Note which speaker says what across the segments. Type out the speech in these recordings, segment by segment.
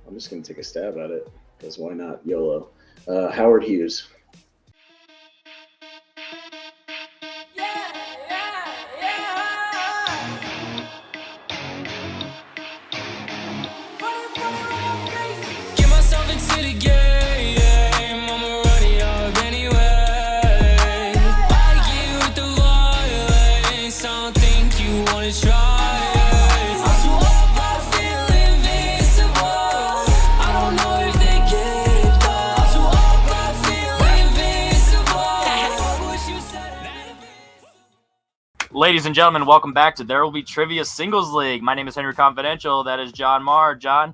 Speaker 1: I'm just going to take a stab at it because why not? YOLO. Howard Hughes.
Speaker 2: Get myself into the game, I'ma run it up anyway. I get with the violence, I don't think you wanna try it. I'm too up, I feel invincible. I don't know if they get it though. I'm too up, I feel invincible. Fuck what you said.
Speaker 3: Ladies and gentlemen, welcome back to There Will Be Trivia Singles League. My name is Henry Confidential. That is John Marr. John,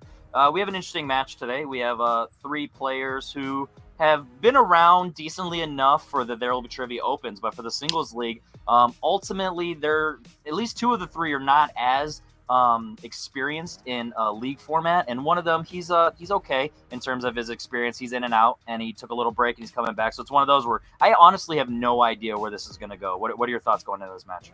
Speaker 3: we have an interesting match today. We have three players who have been around decently enough for the There Will Be Trivia Opens, but for the Singles League, ultimately, they're at least two of the three are not as experienced in a league format, and one of them he's okay in terms of his experience. He's in and out, and he took a little break and he's coming back. So it's one of those where I honestly have no idea where this is going to go. What are your thoughts going into this match?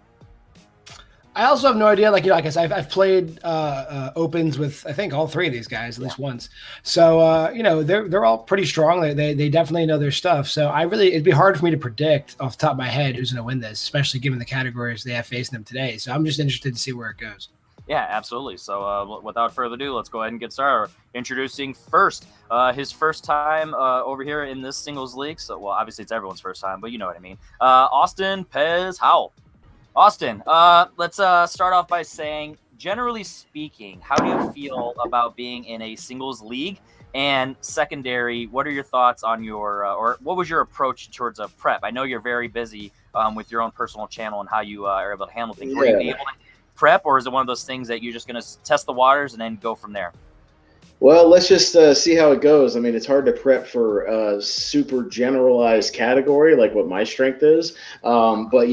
Speaker 4: I also have no idea. Like I guess I've played opens with I think all three of these guys at least once. So they're all pretty strong. They definitely know their stuff. So it'd be hard for me to predict off the top of my head who's going to win this, especially given the categories they have facing them today. So I'm just interested to see where it goes.
Speaker 3: Yeah, absolutely. So without further ado, let's go ahead and get started. Introducing first, his first time over here in this singles league. So, well, obviously it's everyone's first time, but you know what I mean. Austin Pez Howell. Austin, let's start off by saying, generally speaking, how do you feel about being in a singles league? And secondary, what are your thoughts on or what was your approach towards a prep? I know you're very busy with your own personal channel and how you are able to handle things. Were you able to prep, or is it one of those things that you're just going to test the waters and then go from there?
Speaker 1: Well, let's just see how it goes. I mean, it's hard to prep for a super generalized category like what my strength is. But,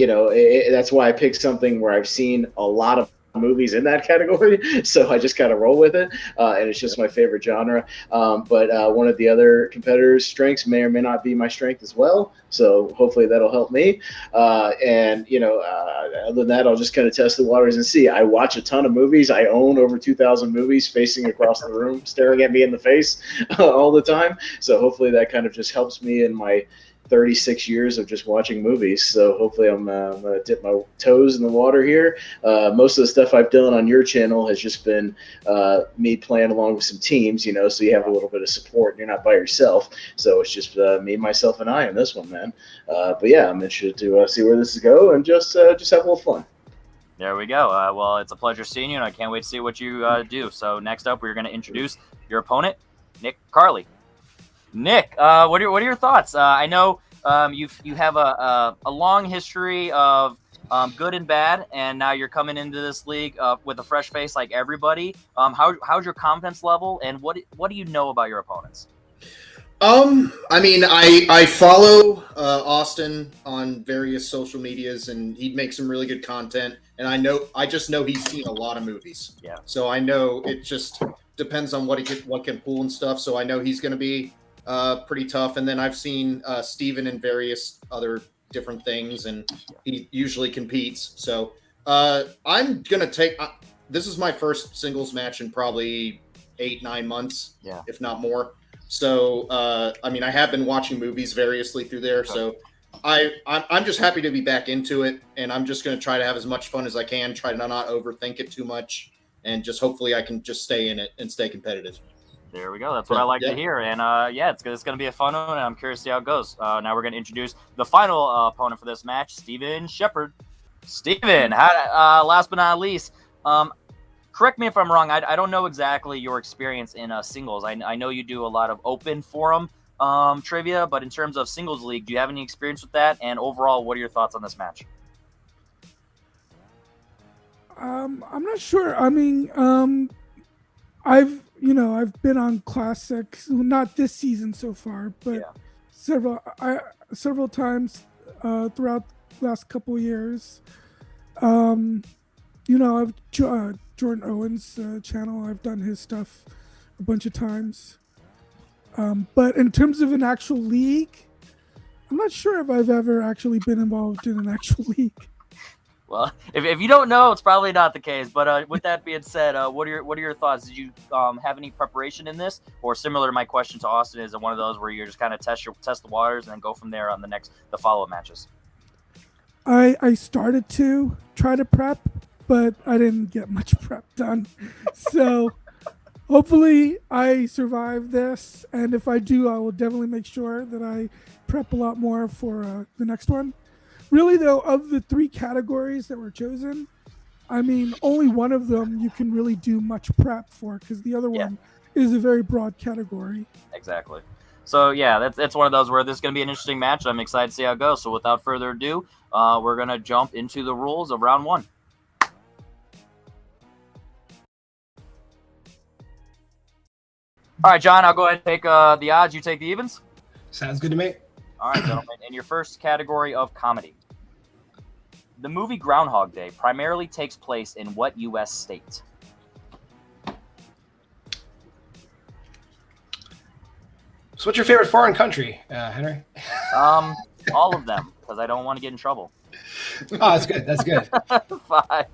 Speaker 1: that's why I picked something where I've seen a lot of movies in that category. So I just kind of roll with it. And it's just my favorite genre. But one of the other competitors' strengths may or may not be my strength as well. So hopefully that'll help me. Other than that, I'll just kind of test the waters and see. I watch a ton of movies. I own over 2,000 movies facing across the room, staring at me in the face all the time. So hopefully that kind of just helps me in my 36 years of just watching movies. So hopefully I'm going to dip my toes in the water here. Most of the stuff I've done on your channel has just been me playing along with some teams, so you have a little bit of support and you're not by yourself. So it's just me, myself, and I in this one, man. But yeah, I'm interested to see where this is go and just have a little fun.
Speaker 3: There we go. Well, it's a pleasure seeing you, and I can't wait to see what you do. So next up, we're going to introduce your opponent, Nick Carley. Nick, what are your thoughts? I know you have a long history of good and bad, and now you're coming into this league with a fresh face like everybody. How's your confidence level, and what do you know about your opponents?
Speaker 5: I follow Austin on various social medias, and he'd make some really good content. And I just know he's seen a lot of movies.
Speaker 3: Yeah.
Speaker 5: So I know it just depends on what can pull and stuff. So I know he's going to be pretty tough. And then I've seen Steven in various other different things, and he usually competes. So I'm going to take this is my first singles match in probably 8-9 months, if not more. So, I have been watching movies variously through there. So I'm just happy to be back into it, and I'm just going to try to have as much fun as I can, try to not overthink it too much, and just hopefully I can just stay in it and stay competitive.
Speaker 3: There we go. That's what I like to hear. And it's going to be a fun one, and I'm curious to see how it goes. Now we're going to introduce the final opponent for this match, Steven Shepard. Steven, last but not least, correct me if I'm wrong. I don't know exactly your experience in singles. I know you do a lot of open forum trivia, but in terms of singles league, do you have any experience with that? And overall, what are your thoughts on this match?
Speaker 6: I'm not sure. I've been on classics, not this season so far, but several times throughout the last couple of years. I've Jordan Owen's channel. I've done his stuff a bunch of times. But in terms of an actual league, I'm not sure if I've ever actually been involved in an actual league.
Speaker 3: Well, if you don't know, it's probably not the case. But with that being said, what are your thoughts? Did you have any preparation in this, or similar to my question to Austin, is it one of those where you're just kind of test the waters and then go from there on the follow-up matches?
Speaker 6: I started to try to prep, but I didn't get much prep done. So hopefully I survive this, and if I do, I will definitely make sure that I prep a lot more for the next one. Really, though, of the 3 categories that were chosen, I mean, only one of them you can really do much prep for, because the other one is a very broad category.
Speaker 3: Exactly. So yeah, that's one of those where this is going to be an interesting match. I'm excited to see how it goes. So without further ado, we're going to jump into the rules of round 1. All right, John, I'll go ahead and take the odds. You take the evens.
Speaker 4: Sounds good to me.
Speaker 3: All right, gentlemen. In your first category of comedy, the movie Groundhog Day primarily takes place in what U.S. state?
Speaker 4: So what's your favorite foreign country, Henry?
Speaker 3: All of them, because I don't want to get in trouble.
Speaker 4: Oh, that's good. That's good.
Speaker 3: 5,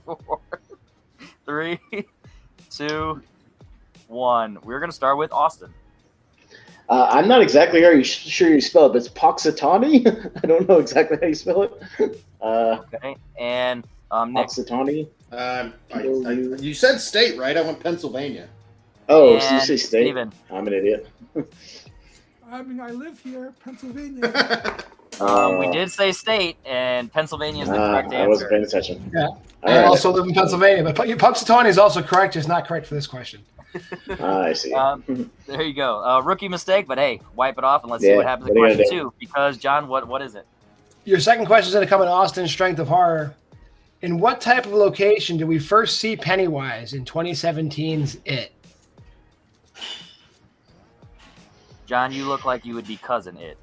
Speaker 3: 4, 3, 2, 1. We're going to start with Austin.
Speaker 1: I'm not exactly sure you spell it, but it's Poxitani. I don't know exactly how you spell it.
Speaker 3: Okay, and Nick.
Speaker 1: Poxitani.
Speaker 5: You said state, right? I went Pennsylvania.
Speaker 1: Oh,
Speaker 3: And
Speaker 1: so you say state?
Speaker 3: Steven.
Speaker 1: I'm an idiot.
Speaker 6: I mean, I live here, Pennsylvania.
Speaker 3: We did say state, and Pennsylvania is the correct
Speaker 1: I wasn't
Speaker 3: answer.
Speaker 1: paying attention.
Speaker 4: Yeah.
Speaker 1: All
Speaker 4: I
Speaker 1: right.
Speaker 4: also live in Pennsylvania, but Punxsutawney is also correct, just not correct for this question.
Speaker 1: I see.
Speaker 3: There you go. Rookie mistake, but hey, wipe it off and let's see
Speaker 1: Yeah,
Speaker 3: what happens in
Speaker 1: what are you
Speaker 3: question
Speaker 1: gonna
Speaker 3: 2. Because, John, what is it?
Speaker 4: Your second question is going to come in Austin's Strength of Horror. In what type of location did we first see Pennywise in 2017's It?
Speaker 3: John, you look like you would be cousin It.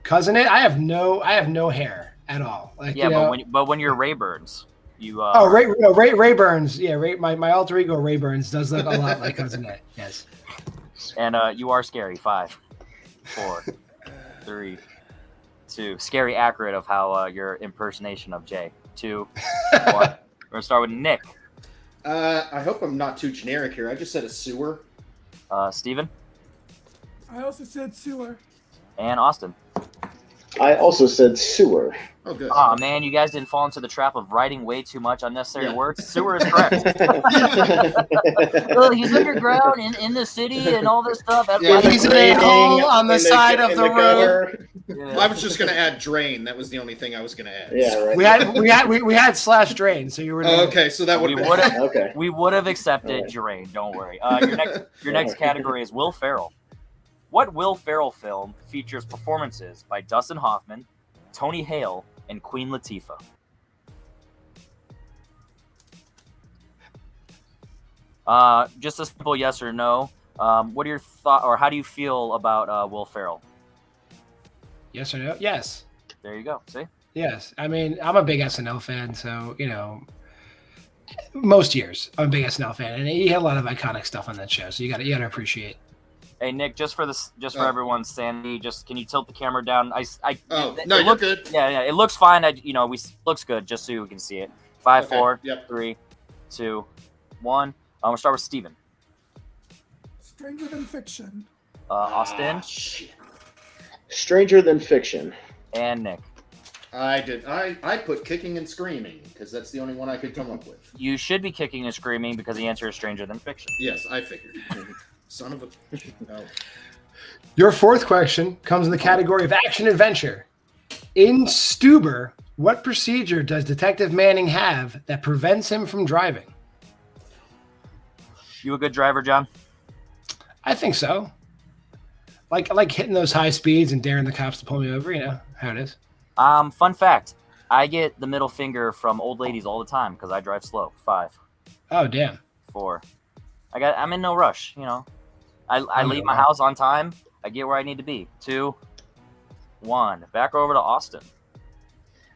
Speaker 4: Cousin It? I have no hair at all. Like,
Speaker 3: Yeah,
Speaker 4: you know,
Speaker 3: but when you're Rayburns, you
Speaker 4: Ray Burns. Yeah, my alter ego Ray Burns does look a lot like Cousin It. Yes.
Speaker 3: and you are scary. 5, 4, 3, 2. Scary accurate of how your impersonation of Jay. 2, 1. We're gonna start with Nick.
Speaker 5: I hope I'm not too generic here. I just said a sewer.
Speaker 3: Steven.
Speaker 6: I also said sewer.
Speaker 3: And Austin.
Speaker 1: I also said sewer.
Speaker 5: Oh, good.
Speaker 3: Oh man, you guys didn't fall into the trap of writing way too much unnecessary words. Sewer is correct. Well, he's underground in the city and all this stuff.
Speaker 5: Yeah,
Speaker 4: He's in a hole on the side of the road.
Speaker 3: Yeah.
Speaker 5: I was just gonna add drain. That was the only thing I was gonna add.
Speaker 1: Yeah, right.
Speaker 4: We had slash drain, so you were.
Speaker 5: Oh, okay, so that would
Speaker 3: We
Speaker 5: have
Speaker 3: would
Speaker 5: been.
Speaker 3: have
Speaker 1: Okay.
Speaker 3: we would have accepted Jerain. Don't worry. Your next category is Will Ferrell. What Will Ferrell film features performances by Dustin Hoffman, Tony Hale, and Queen Latifah? Just a simple yes or no. What are your thoughts, or how do you feel about Will Ferrell?
Speaker 4: Yes or no? Yes.
Speaker 3: There you go. See?
Speaker 4: Yes. I mean, I'm a big SNL fan, so you know, most years I'm a big SNL fan, and he had a lot of iconic stuff on that show. So you got to appreciate.
Speaker 3: Hey Nick, just for everyone's sanity, just can you tilt the camera down?
Speaker 5: You're good.
Speaker 3: Yeah, it looks fine. Looks good, just so you can see it. 5,
Speaker 5: Okay,
Speaker 3: 4,
Speaker 5: yep.
Speaker 3: 3, 2, 1. We'll start with Steven.
Speaker 6: Stranger Than Fiction.
Speaker 3: Austin
Speaker 5: Shit.
Speaker 1: Stranger Than Fiction.
Speaker 3: and Nick.
Speaker 5: I did. I put kicking and screaming because that's the only one I could come up with.
Speaker 3: You should be kicking and screaming because the answer is Stranger Than Fiction.
Speaker 5: Yes, I figured. Son of a. No.
Speaker 4: Your fourth question comes in the category of action adventure. In Stuber, what procedure does Detective Manning have that prevents him from driving?
Speaker 3: You a good driver, John?
Speaker 4: I think so. Like hitting those high speeds and daring the cops to pull me over. You know how it is.
Speaker 3: Fun fact: I get the middle finger from old ladies all the time because I drive slow. 5,
Speaker 4: Oh damn.
Speaker 3: 4. I'm in no rush. You know, I leave my house on time. I get where I need to be. 2, 1. Back over to Austin.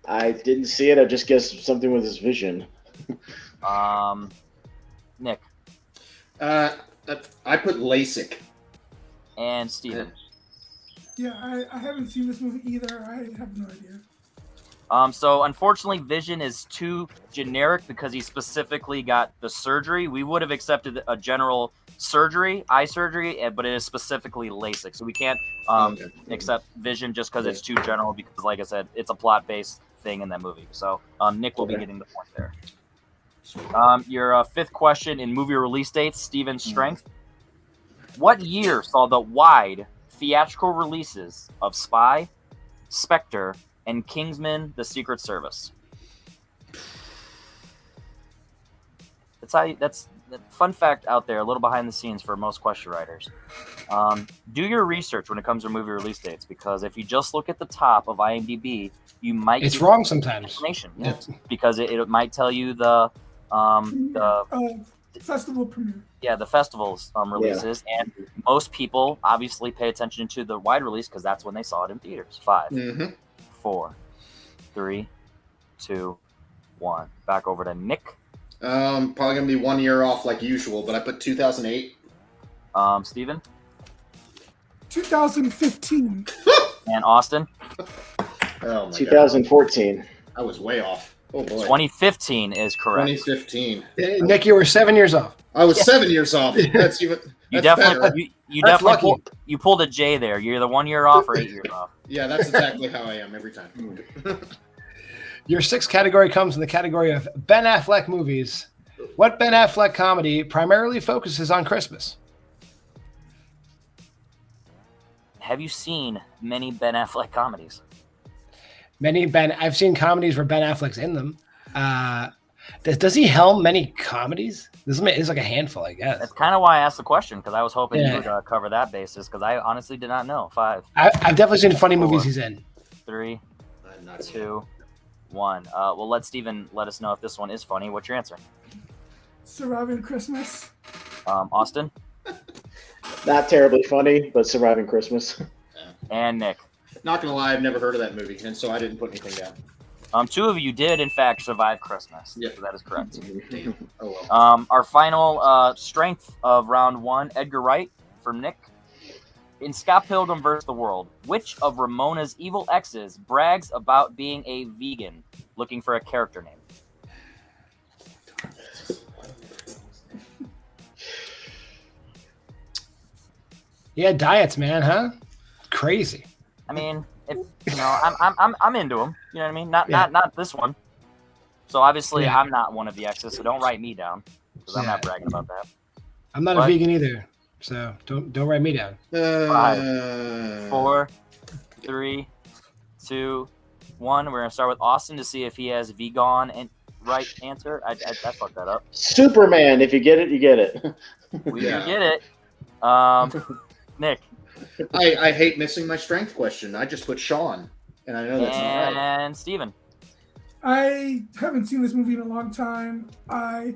Speaker 1: I didn't see it. I just guessed something with his vision.
Speaker 3: Nick
Speaker 5: I put LASIK.
Speaker 3: and Steven.
Speaker 6: Yeah, I haven't seen this movie either. I have no idea.
Speaker 3: So unfortunately, Vision is too generic because he specifically got the surgery. We would have accepted a general surgery, eye surgery, but it is specifically LASIK. So we can't accept Vision just because it's too general because, like I said, it's a plot-based thing in that movie. So Nick will be getting the point there. Your fifth question in movie release dates, Steven's strength. What year saw the wide theatrical releases of Spy, Spectre, and Kingsman: The Secret Service? That's the fun fact out there, a little behind the scenes for most question writers. Do your research when it comes to movie release dates, because if you just look at the top of IMDb, you might
Speaker 4: it's wrong sometimes.
Speaker 3: Information, because it might tell you the
Speaker 6: festival premiere.
Speaker 3: Yeah, the festival's releases, and most people obviously pay attention to the wide release because that's when they saw it in theaters. 5, 4, 3, 2, 1. Back over to Nick.
Speaker 5: Probably gonna be 1 year off like usual, but I put 2008.
Speaker 3: Steven.
Speaker 6: 2015.
Speaker 3: And Austin.
Speaker 5: Oh my
Speaker 1: 2014.
Speaker 5: God. I was way off. Oh boy.
Speaker 3: 2015 is correct.
Speaker 5: 2015.
Speaker 4: Nick, you were 7 years off.
Speaker 5: I was 7 years off. That's even.
Speaker 3: You
Speaker 5: That's
Speaker 3: definitely you pulled a J there. You're either 1 year off or 8 years off.
Speaker 5: Yeah, that's exactly how I am every time.
Speaker 4: Your sixth category comes in the category of Ben Affleck movies. What Ben Affleck comedy primarily focuses on Christmas?
Speaker 3: Have you seen many Ben Affleck comedies?
Speaker 4: I've seen comedies where Ben Affleck's in them. Does he helm many comedies? This is like a handful, I guess.
Speaker 3: That's kind of why I asked the question, because I was hoping you would cover that basis, because I honestly did not know. 5.
Speaker 4: I've definitely seen funny movies he's in.
Speaker 3: 3, 2, 1. We'll let Steven let us know if this one is funny. What's your answer?
Speaker 6: Surviving Christmas.
Speaker 3: Austin?
Speaker 1: Not terribly funny, but Surviving Christmas.
Speaker 3: And Nick?
Speaker 5: Not gonna lie, I've never heard of that movie, and so I didn't put anything down.
Speaker 3: Two of you did, in fact, survive Christmas.
Speaker 5: Yeah,
Speaker 3: so that is correct.
Speaker 5: Damn. Oh well.
Speaker 3: Our final strength of round 1, Edgar Wright from Nick. In Scott Pilgrim vs. the World, which of Ramona's evil exes brags about being a vegan? Looking for a character name.
Speaker 4: Yeah, diets, man, huh? Crazy.
Speaker 3: I mean, if I'm into them. You know what I mean? Not this one. So obviously, I'm not one of the exes. So don't write me down because I'm not bragging about that.
Speaker 4: I'm not a vegan either. So don't write me down.
Speaker 3: 5, 4, 3, 2, 1. We're gonna start with Austin to see if he has vegan and right answer. I fucked that up.
Speaker 1: Superman. If you get it, you get it.
Speaker 3: We do get it. Nick.
Speaker 5: I hate missing my strength question. I just put Sean, and I know that's not right.
Speaker 3: And Steven.
Speaker 6: I haven't seen this movie in a long time. I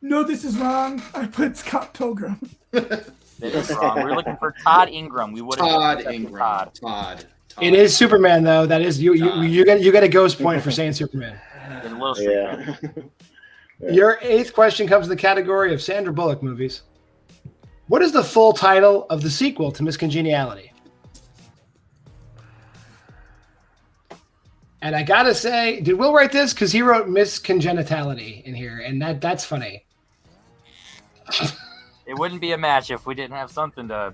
Speaker 6: know this is wrong. I put Scott Pilgrim.
Speaker 3: It is wrong. We're looking for Todd Ingram. We would have
Speaker 5: Todd Ingram. Todd.
Speaker 4: It is Superman, though. That is you get a ghost point for saying Superman.
Speaker 3: In a little
Speaker 1: Yeah.
Speaker 4: Your eighth question comes in the category of Sandra Bullock movies. What is the full title of the sequel to Miss Congeniality? And I gotta say, did Will write this? Because he wrote Miss Congeniality in here, and that's funny.
Speaker 3: It wouldn't be a match if we didn't have something to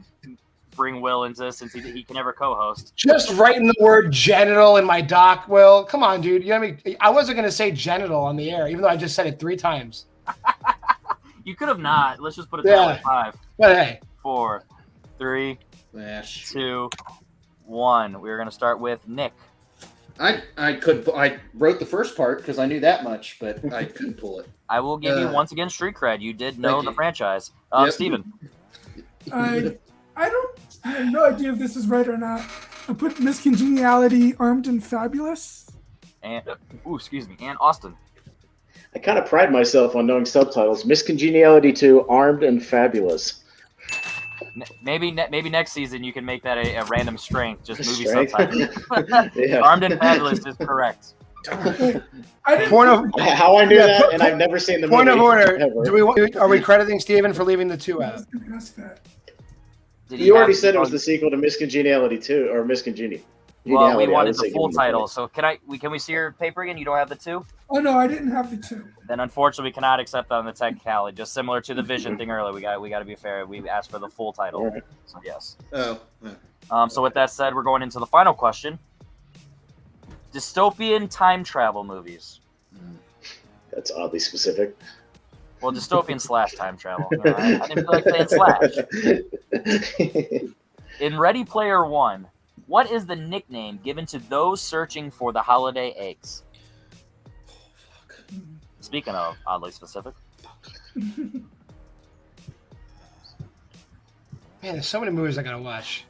Speaker 3: bring Will into this, since he can never co-host.
Speaker 4: Just writing the word genital in my doc, Will. Come on, dude. You know what I mean? I wasn't gonna say genital on the air, even though I just said it 3 times.
Speaker 3: You could have not. Let's just put it that way. 5,
Speaker 4: But hey,
Speaker 3: 4, 3, 2, 1. We're gonna start with Nick.
Speaker 5: I wrote the first part because I knew that much, but I couldn't pull it.
Speaker 3: I will give you once again street cred. You did know the franchise.
Speaker 5: Yep.
Speaker 3: Steven.
Speaker 6: I have no idea if this is right or not. I put Miss Congeniality, Armed and Fabulous.
Speaker 3: And and Austin.
Speaker 1: I kind of pride myself on knowing subtitles. Miss Congeniality 2, Armed and Fabulous.
Speaker 3: Maybe next season you can make that a random strength, just movie
Speaker 1: Strength?
Speaker 3: subtitles.
Speaker 1: Yeah.
Speaker 3: Armed and Fabulous is correct.
Speaker 6: I didn't
Speaker 4: point of
Speaker 1: How I knew that, and I've never seen the movie.
Speaker 4: point of order.
Speaker 1: ever.
Speaker 4: Are we crediting Steven for leaving the 2
Speaker 6: I
Speaker 4: out?
Speaker 6: was gonna ask that.
Speaker 3: Did
Speaker 1: You already
Speaker 3: have-
Speaker 1: said it was the sequel to Miss Congeniality 2, or Miss Congeniality.
Speaker 3: Well, we
Speaker 1: Congeniality, I
Speaker 3: wanted
Speaker 1: would say
Speaker 3: the
Speaker 1: give
Speaker 3: full
Speaker 1: him the
Speaker 3: title.
Speaker 1: point.
Speaker 3: So can we see your paper again? You don't have the 2?
Speaker 6: Oh no, I didn't have the 2.
Speaker 3: Then unfortunately we cannot accept that on the technicality. Just similar to the vision thing earlier. We got to be fair. We asked for the full title.
Speaker 1: Alright.
Speaker 3: So yes.
Speaker 5: Oh. Yeah.
Speaker 3: So with that said, we're going into the final question. Dystopian time travel movies.
Speaker 1: That's oddly specific.
Speaker 3: Well, dystopian / time travel. You know, I didn't feel like playing /. In Ready Player One, what is the nickname given to those searching for the holiday eggs? Speaking of oddly specific.
Speaker 4: Man, there's so many movies I gotta watch.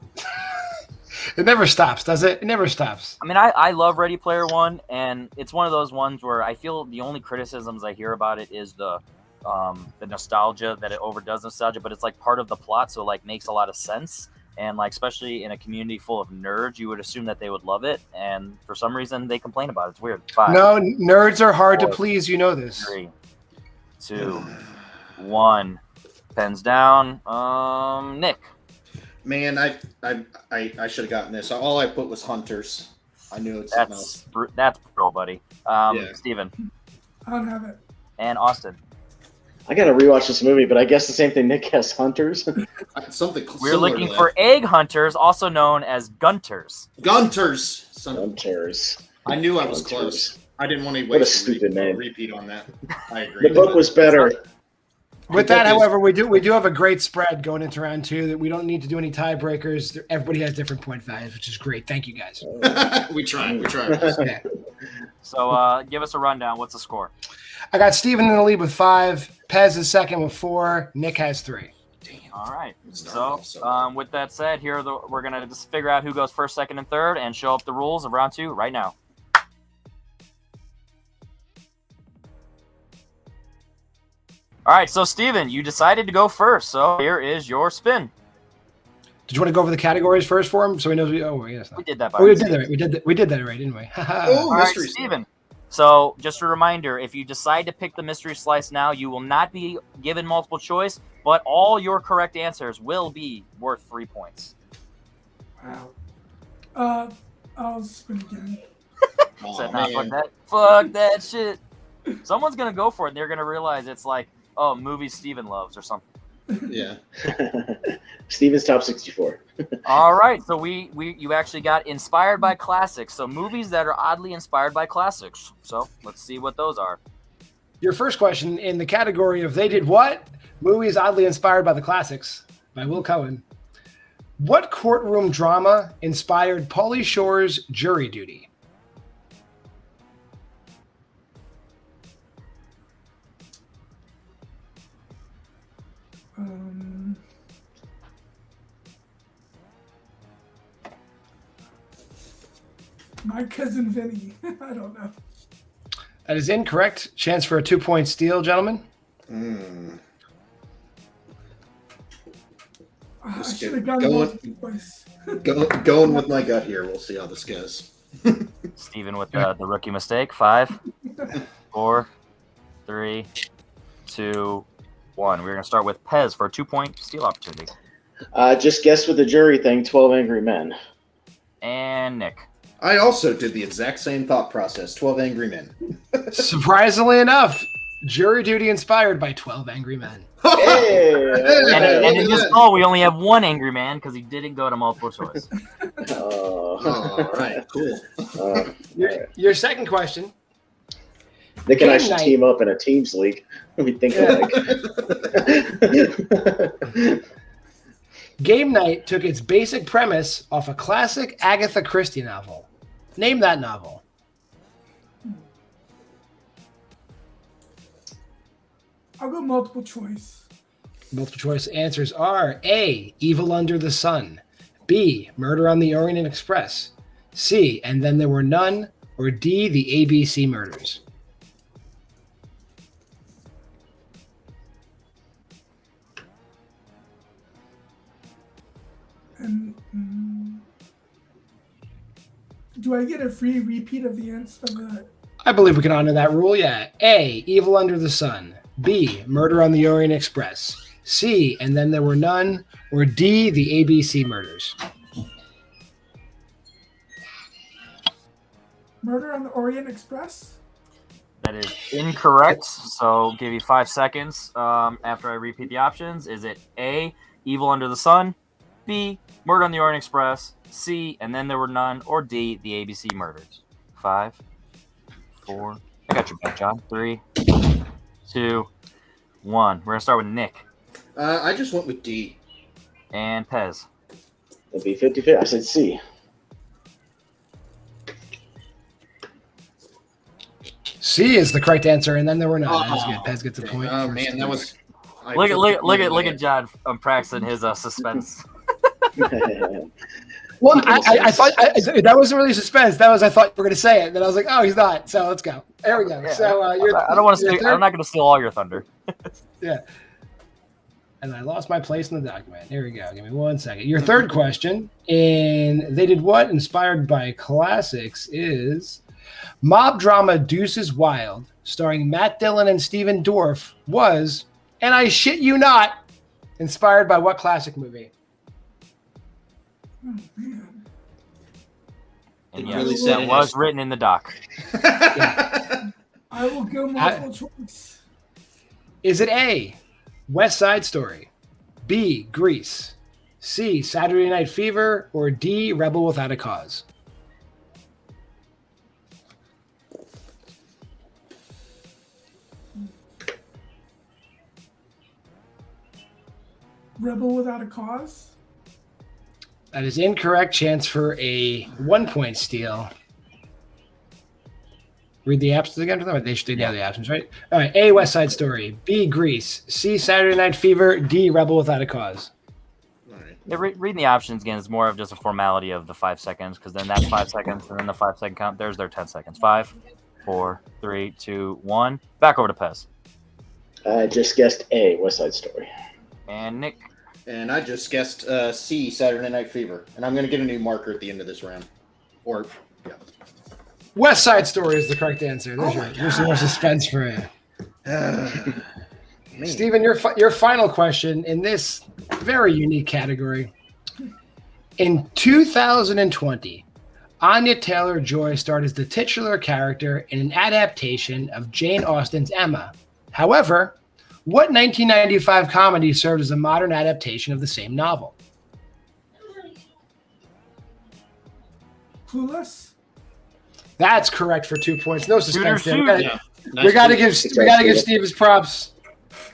Speaker 4: It never stops, does it? It never stops.
Speaker 3: I mean, I love Ready Player One, and it's one of those ones where I feel the only criticisms I hear about it is the nostalgia, that it overdoes nostalgia, but it's like part of the plot, so it like makes a lot of sense. And like, especially in a community full of nerds, you would assume that they would love it, and for some reason they complain about it. It's weird. 5,
Speaker 4: No, nerds are hard to
Speaker 3: 4,
Speaker 4: please. You know this.
Speaker 3: 3, 2, 1. Pens down. Nick.
Speaker 5: Man, I should have gotten this. All I put was Hunters. I knew it's something else.
Speaker 3: That's brutal, buddy.
Speaker 5: Yeah.
Speaker 3: Steven.
Speaker 6: I don't have it.
Speaker 3: And Austin.
Speaker 1: I gotta rewatch this movie, but I guess the same thing Nick has. Hunters.
Speaker 5: Something
Speaker 3: We're
Speaker 5: similar
Speaker 3: looking
Speaker 5: to
Speaker 3: for egg hunters, also known as gunters.
Speaker 5: Gunters.
Speaker 1: Hunters.
Speaker 5: I knew I was
Speaker 1: Gunters.
Speaker 5: close. I didn't want to
Speaker 1: What a
Speaker 5: waste
Speaker 1: stupid name.
Speaker 5: repeat on that. I agree.
Speaker 1: The book was better.
Speaker 4: With that, however, we do have a great spread going into round 2 that we don't need to do any tiebreakers. Everybody has different point values, which is great. Thank you, guys.
Speaker 5: we tried.
Speaker 4: Yeah.
Speaker 3: So give us a rundown. What's the score?
Speaker 4: I got Steven in the lead with 5. Pez is second with 4. Nick has 3.
Speaker 3: All right.
Speaker 5: So,
Speaker 3: With that said, we're gonna just figure out who goes first, second, and third, and show up the rules of round 2 right now. All right. So Steven, you decided to go first. So here is your spin.
Speaker 4: Did you want to go over the categories first for him so he knows? Yes.
Speaker 3: We did that. By
Speaker 4: Oh, we
Speaker 3: mistake.
Speaker 4: did that. We did that already, didn't we?
Speaker 5: Oh,
Speaker 3: All right,
Speaker 5: mystery
Speaker 3: Steven. So, just a reminder, if you decide to pick the mystery slice now, you will not be given multiple choice, but all your correct answers will be worth 3 points.
Speaker 6: Wow. I'll spin again.
Speaker 5: Oh,
Speaker 3: Said, nah,
Speaker 5: man.
Speaker 3: fuck that shit. Someone's going to go for it, and they're going to realize it's like, oh, movies Steven loves or something.
Speaker 5: Yeah.
Speaker 1: Steven's top 64.
Speaker 3: All right, so you actually got inspired by classics, so movies that are oddly inspired by classics. So, let's see what those are.
Speaker 4: Your first question in the category of They Did What? Movies oddly inspired by the classics by Will Cohen. What courtroom drama inspired Pauly Shore's Jury Duty?
Speaker 6: My Cousin Vinny. I don't know.
Speaker 4: That is incorrect. Chance for a 2-point steal, gentlemen.
Speaker 6: I
Speaker 5: Just
Speaker 6: should have
Speaker 5: going-
Speaker 6: gone multiple choice.
Speaker 5: Going with my gut here. We'll see how this goes.
Speaker 3: Steven with the rookie mistake. 5, 4, 3, 2, 1. We're going to start with Pez for a 2-point steal opportunity.
Speaker 1: Just guess with the jury thing, 12 Angry Men.
Speaker 3: And Nick.
Speaker 5: I also did the exact same thought process. 12 Angry Men.
Speaker 4: Surprisingly enough, Jury Duty inspired by 12 Angry Men.
Speaker 1: Hey!
Speaker 3: And in this call, we only have one angry man because he didn't go to multiple choice.
Speaker 5: All right, cool.
Speaker 4: Your second question.
Speaker 1: Nick and I
Speaker 4: Game
Speaker 1: should
Speaker 4: night.
Speaker 1: team up in a teams league. We think alike.
Speaker 4: Game Night took its basic premise off a classic Agatha Christie novel. Name that novel.
Speaker 6: I'll go multiple choice.
Speaker 4: Multiple choice answers are A, Evil Under the Sun, B, Murder on the Orient Express, C, And Then There Were None, or D, The ABC Murders.
Speaker 6: And do I get a free repeat of the answer of the?
Speaker 4: I believe we can honor that rule, yeah. A, Evil Under the Sun, B, Murder on the Orient Express, C, And Then There Were None, or D, The ABC Murders.
Speaker 6: Murder on the Orient Express?
Speaker 3: That is incorrect. So give you 5 seconds after I repeat the options. Is it A, Evil Under the Sun, B, Murder on the Orient Express, C, And Then There Were None, or D, The ABC Murders? 5, 4. I got your back, John. 3, 2, 1. We're gonna start with Nick
Speaker 5: I just went with D.
Speaker 3: and Pez.
Speaker 1: It'd be 50-50. I said C.
Speaker 4: C is the correct answer, and then there were none. That was good. Pez gets a point.
Speaker 5: Oh
Speaker 4: for
Speaker 5: man, that was.
Speaker 3: Look at John practicing his suspense.
Speaker 4: Well, I thought that wasn't really suspense. That was I thought you were going to say it. And then I was like, oh, he's not. So let's go. There we go.
Speaker 3: Yeah.
Speaker 4: So
Speaker 3: I don't want to. I'm not going to steal all your thunder.
Speaker 4: Yeah. And I lost my place in the document. Here we go. Give me 1 second. Your third question in They Did What? Inspired by Classics is mob drama Deuces Wild, starring Matt Dillon and Stephen Dorff, was, and I shit you not, inspired by what classic movie?
Speaker 6: Oh, man.
Speaker 3: And
Speaker 5: It
Speaker 3: yes,
Speaker 5: really said
Speaker 3: that
Speaker 5: it
Speaker 3: was
Speaker 5: is.
Speaker 3: written in the doc.
Speaker 6: I will go multiple choice.
Speaker 4: Is it A, West Side Story, B, Grease, C, Saturday Night Fever, or D, Rebel Without a Cause?
Speaker 6: Rebel Without a Cause?
Speaker 4: That is incorrect. Chance for a 1 point steal. Read the absence again for them. They should know the absence, right? All right. A, West Side Story. B, Grease. C, Saturday Night Fever. D, Rebel Without a Cause.
Speaker 3: Yeah, reading the options again is more of just a formality of the 5 seconds, because then that's 5 seconds, and then the 5 second count. There's their 10 seconds. 5, 4, 3, 2, 1. Back over to Pez.
Speaker 1: I just guessed A, West Side Story.
Speaker 3: And Nick.
Speaker 5: And I just guessed C, Saturday Night Fever. And I'm going to get a new marker at the end of this round. Or, yeah.
Speaker 4: West Side Story is the correct answer. There's some more suspense for you. Steven, your final question in this very unique category. In 2020, Anya Taylor-Joy starred as the titular character in an adaptation of Jane Austen's Emma. However, what 1995 comedy served as a modern adaptation of the same novel?
Speaker 6: Clueless?
Speaker 4: That's correct for 2 points. No suspense there.
Speaker 5: Yeah.
Speaker 4: We got to give Steve his props.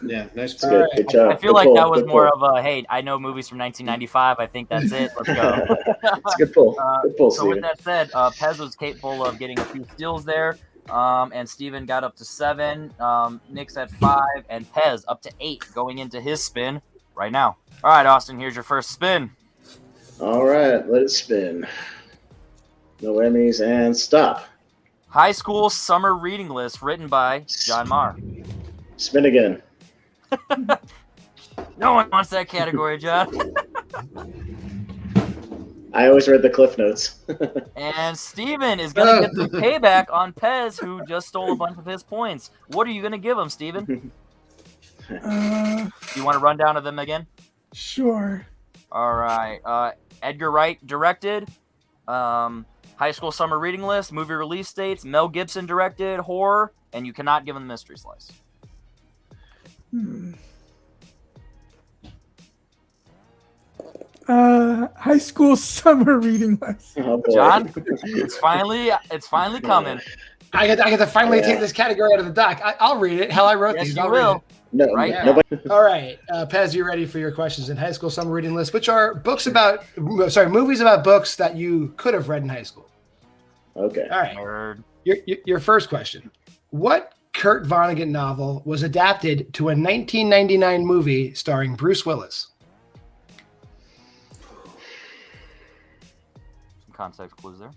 Speaker 5: Yeah, nice
Speaker 1: Good,
Speaker 5: play.
Speaker 1: good job.
Speaker 3: I feel
Speaker 1: Good
Speaker 3: like
Speaker 1: pull,
Speaker 3: that was
Speaker 1: good
Speaker 3: more
Speaker 1: pull.
Speaker 3: of a, hey, I know movies from 1995. I think that's it. Let's go.
Speaker 1: It's a good pull. Good pull,
Speaker 3: So with
Speaker 1: Steven.
Speaker 3: that said, Pez was capable of getting a few steals there. And Steven got up to 7. Nick's at 5, and Pez up to 8 going into his spin right now. All right, Austin, here's your first spin.
Speaker 1: All right, let it spin. No Emmys and stop.
Speaker 3: High school summer reading list written by John Marr.
Speaker 1: Spin again.
Speaker 3: No one wants that category, John.
Speaker 1: I always read the Cliff Notes.
Speaker 3: And Steven is going to get some payback on Pez, who just stole a bunch of his points. What are you going to give him, Steven? You want to run down to them again?
Speaker 6: Sure.
Speaker 3: All right. Edgar Wright directed. High school summer reading list. Movie release dates. Mel Gibson directed. Horror. And you cannot give him the mystery slice.
Speaker 6: High school summer reading list.
Speaker 1: Oh, boy.
Speaker 3: John, it's finally coming.
Speaker 4: I get to finally take this category out of the doc. I'll read it. Hell, I wrote
Speaker 3: Yes,
Speaker 4: these.
Speaker 3: you
Speaker 4: I'll read
Speaker 3: will.
Speaker 1: No,
Speaker 3: Right?
Speaker 4: Yeah.
Speaker 1: nobody.
Speaker 4: All right, Pez, you ready for your questions in high school summer reading list, which are movies about books that you could have read in high school.
Speaker 1: Okay.
Speaker 4: All right,
Speaker 3: Nerd.
Speaker 4: your first question: what Kurt Vonnegut novel was adapted to a 1999 movie starring Bruce Willis?
Speaker 3: Some context clues there.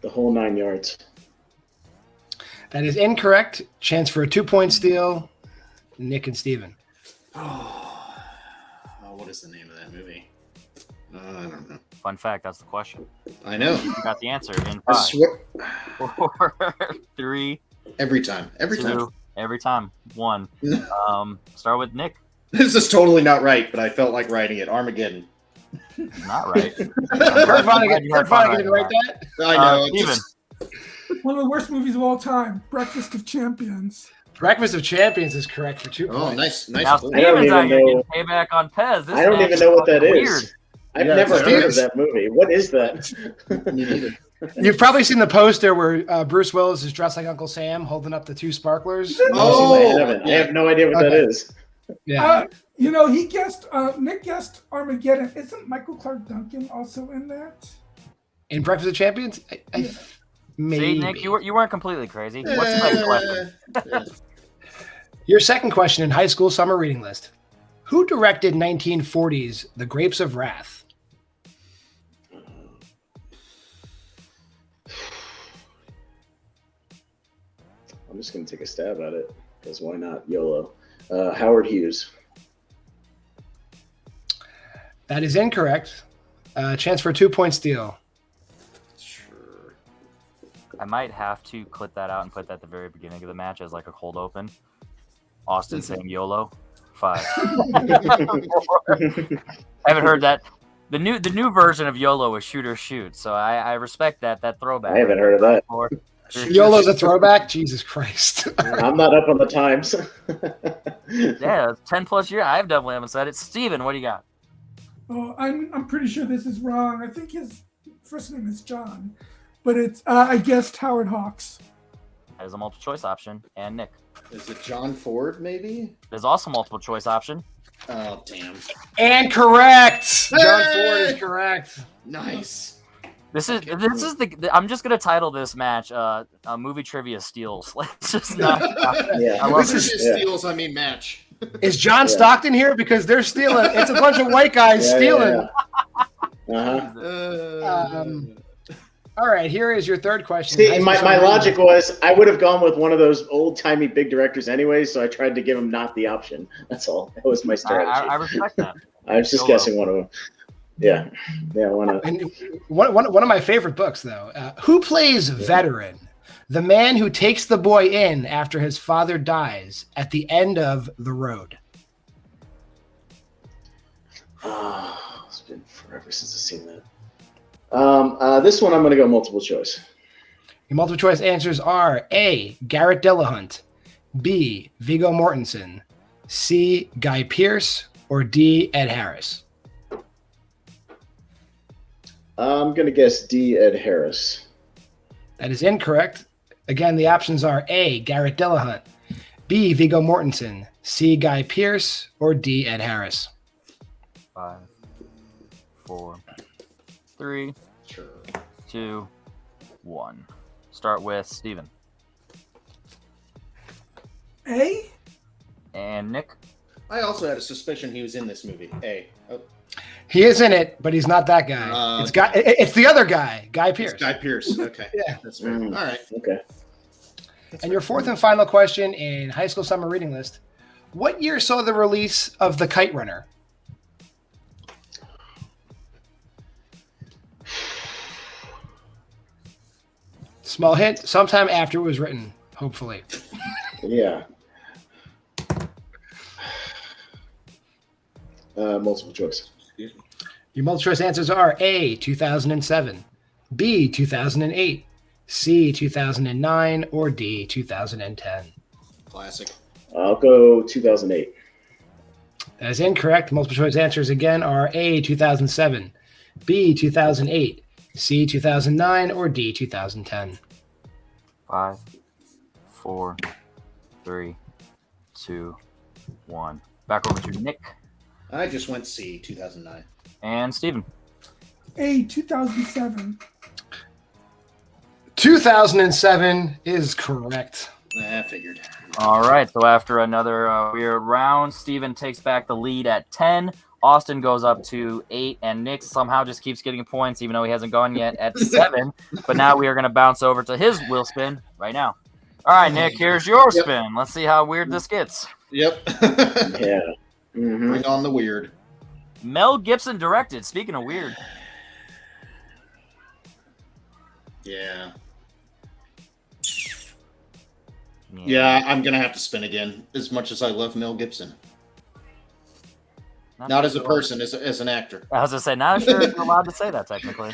Speaker 1: The whole 9 yards.
Speaker 4: That is incorrect. Chance for a 2-point steal. Nick and Steven.
Speaker 5: Oh, what is the name of that movie? I don't know.
Speaker 3: Fun fact, that's the question.
Speaker 5: I know.
Speaker 3: You got the answer in
Speaker 5: I
Speaker 3: 5,
Speaker 5: swear.
Speaker 3: 4, 3,
Speaker 5: Every time.
Speaker 3: 2, every time. 1. Start with Nick.
Speaker 5: This is totally not right, but I felt like writing it. Armageddon.
Speaker 3: Not right.
Speaker 4: Kurt Vonnegut didn't write that.
Speaker 5: I know.
Speaker 3: Steven.
Speaker 6: One of the worst movies of all time, Breakfast of Champions.
Speaker 4: Breakfast of Champions is correct for 2
Speaker 5: Oh,
Speaker 4: points.
Speaker 5: nice.
Speaker 3: Now
Speaker 5: Pull.
Speaker 1: I don't
Speaker 3: Steven's out
Speaker 1: even
Speaker 3: here
Speaker 1: know-
Speaker 3: getting payback on Pez. This
Speaker 1: I don't
Speaker 3: match
Speaker 1: even know what that
Speaker 3: fucking
Speaker 1: is.
Speaker 3: weird.
Speaker 1: I've
Speaker 5: Yeah,
Speaker 1: never
Speaker 5: it's
Speaker 1: heard of
Speaker 5: weird.
Speaker 1: that movie. What is that?
Speaker 5: Me neither.
Speaker 4: You've probably seen the poster where Bruce Willis is dressed like Uncle Sam, holding up the 2 sparklers.
Speaker 5: Oh,
Speaker 1: I haven't. I have no idea what that
Speaker 4: Okay.
Speaker 1: is.
Speaker 4: Yeah.
Speaker 6: He guessed. Nick guessed Armageddon. Isn't Michael Clark Duncan also in that?
Speaker 4: In Breakfast of Champions,
Speaker 6: Yeah.
Speaker 4: maybe.
Speaker 3: See, Nick, you weren't completely crazy. What's the next question?
Speaker 4: Your second question in high school summer reading list: who directed 1940's The Grapes of Wrath?
Speaker 1: I'm just going to take a stab at it because why not? YOLO. Howard Hughes.
Speaker 4: That is incorrect. Chance for a 2-point steal.
Speaker 5: Sure.
Speaker 3: I might have to clip that out and put that at the very beginning of the match as like a cold open. Austin saying YOLO. 5. I haven't heard that. The new version of YOLO is shoot or shoot, so I respect that throwback.
Speaker 1: I haven't heard of that.
Speaker 4: YOLO's a throwback? Jesus Christ.
Speaker 1: I'm not up on the times.
Speaker 3: Yeah, 10 plus years. I definitely haven't said it. Steven, what do you got?
Speaker 6: Oh, I'm pretty sure this is wrong. I think his first name is John, but it's I guessed Howard Hawks.
Speaker 3: That is a multiple choice option. And Nick.
Speaker 5: Is it John Ford, maybe?
Speaker 3: There's also multiple choice option.
Speaker 5: Oh, damn.
Speaker 4: And correct. John
Speaker 5: Hey!
Speaker 4: Ford is correct.
Speaker 5: Nice.
Speaker 3: This is the I'm just gonna title this match movie trivia steals. Let's just not.
Speaker 1: Yeah.
Speaker 3: I love
Speaker 5: This is
Speaker 3: it.
Speaker 5: his steals, I mean match.
Speaker 4: Is John Stockton here? Because they're stealing. It's a bunch of white guys stealing.
Speaker 1: Uh-huh.
Speaker 4: All right, here is your third question.
Speaker 1: See, my logic was I would have gone with one of those old-timey big directors anyway, so I tried to give him not the option. That's all. That was my strategy.
Speaker 3: I respect that.
Speaker 1: I was just guessing one of them. Yeah. Why not?
Speaker 4: And one of my favorite books, though. Who plays Veteran, the man who takes the boy in after his father dies at the end of The Road?
Speaker 1: It's been forever since I've seen that. This one I'm going to go multiple choice.
Speaker 4: Your multiple choice answers are A. Garrett Dillahunt, B. Viggo Mortensen, C. Guy Pearce, or D. Ed Harris.
Speaker 1: I'm going to guess D. Ed Harris.
Speaker 4: That is incorrect. Again, the options are A. Garrett Dillahunt, B. Viggo Mortensen, C. Guy Pearce, or D. Ed Harris.
Speaker 3: 5, 4, 3, 2, 1. Start with Steven.
Speaker 6: A?
Speaker 3: And Nick.
Speaker 5: I also had a suspicion he was in this movie. Oh,
Speaker 4: He is in it, but he's not that guy. It's the other guy, Guy Pearce.
Speaker 5: Guy Pearce. Okay.
Speaker 4: Yeah.
Speaker 5: That's fair. All right.
Speaker 1: Okay.
Speaker 4: And your fourth and final question in high school summer reading list. What year saw the release of The Kite Runner? Small hint, sometime after it was written, hopefully.
Speaker 1: Yeah. Multiple choice.
Speaker 4: Your multiple choice answers are A, 2007, B, 2008, C, 2009, or D, 2010.
Speaker 5: Classic.
Speaker 1: I'll go 2008.
Speaker 4: That is incorrect. Multiple choice answers again are A, 2007, B, 2008, C, 2009, or D, 2010.
Speaker 3: 5, 4, 3, 2, 1. Back over to Nick
Speaker 5: I just went C, 2009.
Speaker 3: and Steven.
Speaker 6: A, 2007.
Speaker 4: 2007 is correct.
Speaker 5: I figured.
Speaker 3: All right, so after another weird round, Steven takes back the lead at 10. Austin goes up to 8, and Nick somehow just keeps getting points, even though he hasn't gone yet at 7. But now we are going to bounce over to his wheel spin right now. All right, Nick, here's your spin. Let's see how weird this gets.
Speaker 5: Yep.
Speaker 1: Yeah. Mm-hmm.
Speaker 5: Bring on the weird.
Speaker 3: Mel Gibson directed. Speaking of weird.
Speaker 5: Yeah. Yeah, I'm going to have to spin again, as much as I love Mel Gibson. Not as a person, as an actor.
Speaker 3: I was gonna say, not sure if you're allowed to say that technically.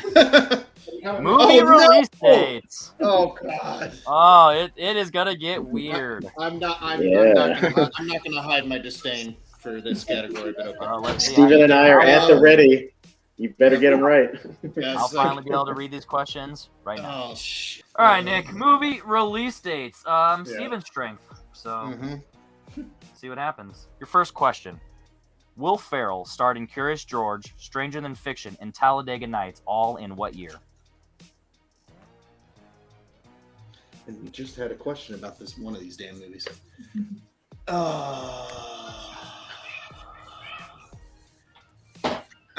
Speaker 5: Oh,
Speaker 3: Movie
Speaker 5: no!
Speaker 3: release dates.
Speaker 5: Oh God!
Speaker 3: Oh, it is gonna get weird.
Speaker 5: I'm not gonna hide my disdain for this category. But okay.
Speaker 3: Let's see.
Speaker 1: Steven and I are at the ready. You better get them right.
Speaker 5: Yes,
Speaker 3: I'll finally be able to read these questions right now.
Speaker 5: Oh shit!
Speaker 3: All right, Nick. Movie release dates. Steven's strength. So see what happens. Your first question. Will Ferrell starred in Curious George, Stranger Than Fiction, and Talladega Nights all in what year?
Speaker 5: And we just had a question about this one of these damn movies. I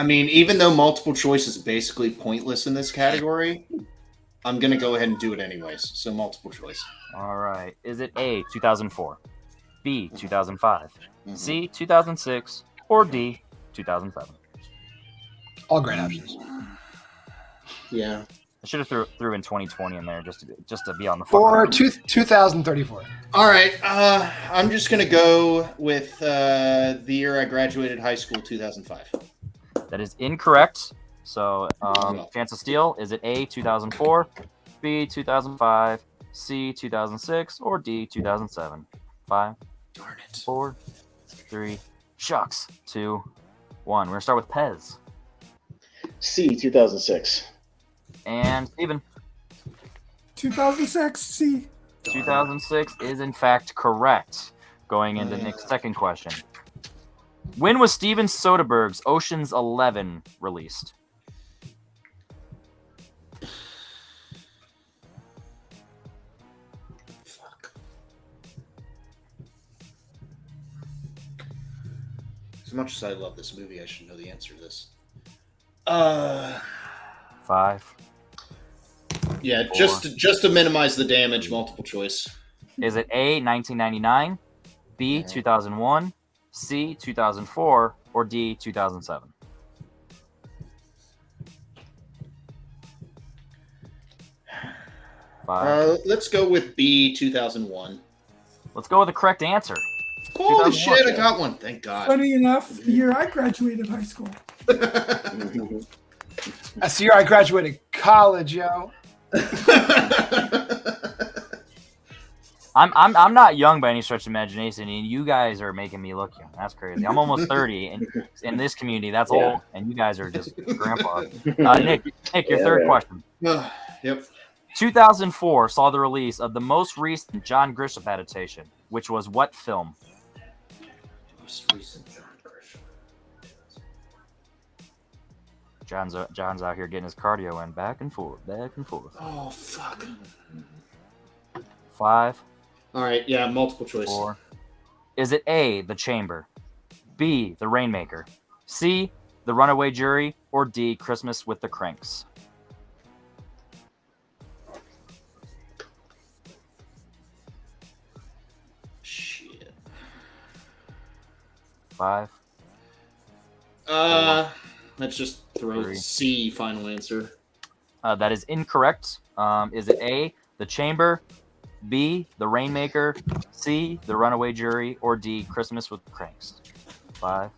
Speaker 5: mean, even though multiple choice is basically pointless in this category, I'm gonna go ahead and do it anyways. So multiple choice.
Speaker 3: All right. Is it A, 2004, B, 2005, C, 2006, or D, 2007?
Speaker 4: All great options.
Speaker 5: Yeah.
Speaker 3: I should have threw in 2020 in there just to be on the
Speaker 4: For
Speaker 3: front.
Speaker 4: 2034.
Speaker 5: All right. I'm just gonna go with the year I graduated high school, 2005.
Speaker 3: That is incorrect. So, chance of steal. Is it A, 2004, B, 2005, C, 2006, or D, 2007? 5,
Speaker 5: Darn it.
Speaker 3: 4, 3, shucks, 2, 1. We're gonna start with Pez
Speaker 1: C, 2006.
Speaker 3: and Steven.
Speaker 6: 2006. See.
Speaker 3: 2006 is in fact correct. Going into Nick's second question. When was Steven Soderbergh's Ocean's 11 released?
Speaker 5: Fuck. As much as I love this movie, I should know the answer to this.
Speaker 3: 5.
Speaker 5: Yeah,
Speaker 3: 4.
Speaker 5: just to minimize the damage, multiple choice.
Speaker 3: Is it A, 1999, B, 2001, C, 2004, or D, 2007?
Speaker 5: Let's go with B, 2001.
Speaker 3: Let's go with the correct answer.
Speaker 5: Holy
Speaker 3: 2001.
Speaker 5: shit, I got one. Thank God.
Speaker 6: Funny enough, the year I graduated high school.
Speaker 4: That's the year I graduated college, yo.
Speaker 3: I'm not young by any stretch of imagination, and you guys are making me look young. That's crazy. I'm almost 30, and in this community, that's old, and you guys are just grandpa. Nick, your third question.
Speaker 5: Yep.
Speaker 3: 2004 saw the release of the most recent John Grisham adaptation, which was what film?
Speaker 5: Most recent John Grisham.
Speaker 3: John's out here getting his cardio in, back and forth, back and forth.
Speaker 5: Oh, fuck.
Speaker 3: 5.
Speaker 5: All right, yeah, multiple choice.
Speaker 3: 4. Is it A, The Chamber, B, The Rainmaker, C, The Runaway Jury, or D, Christmas with the Cranks?
Speaker 5: Shit.
Speaker 3: 5.
Speaker 5: Let's just throw
Speaker 3: 3.
Speaker 5: C, final answer.
Speaker 3: That is incorrect. Is it A, The Chamber, B, The Rainmaker, C, The Runaway Jury, or D, Christmas with the Cranks? 5,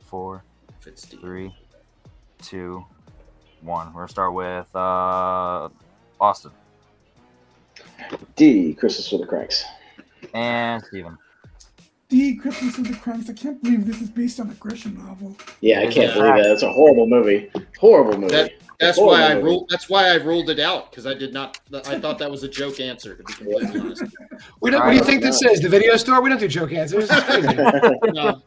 Speaker 3: 4,
Speaker 5: If it's D.
Speaker 3: 3, 2, 1. We're gonna start with Austin
Speaker 1: D, Christmas with the Cranks.
Speaker 3: and Steven.
Speaker 6: D, Christmas with the Cranks. I can't believe this is based on a Grisham novel.
Speaker 1: Yeah, I can't believe that. It's a horrible movie. Horrible movie.
Speaker 5: That's
Speaker 1: Horrible
Speaker 5: why I
Speaker 1: movie.
Speaker 5: ruled. That's why I ruled it out because I did not. I thought that was a joke answer. To be completely honest,
Speaker 4: What do you think this is? The video store? We don't do joke answers. It's crazy.
Speaker 5: no,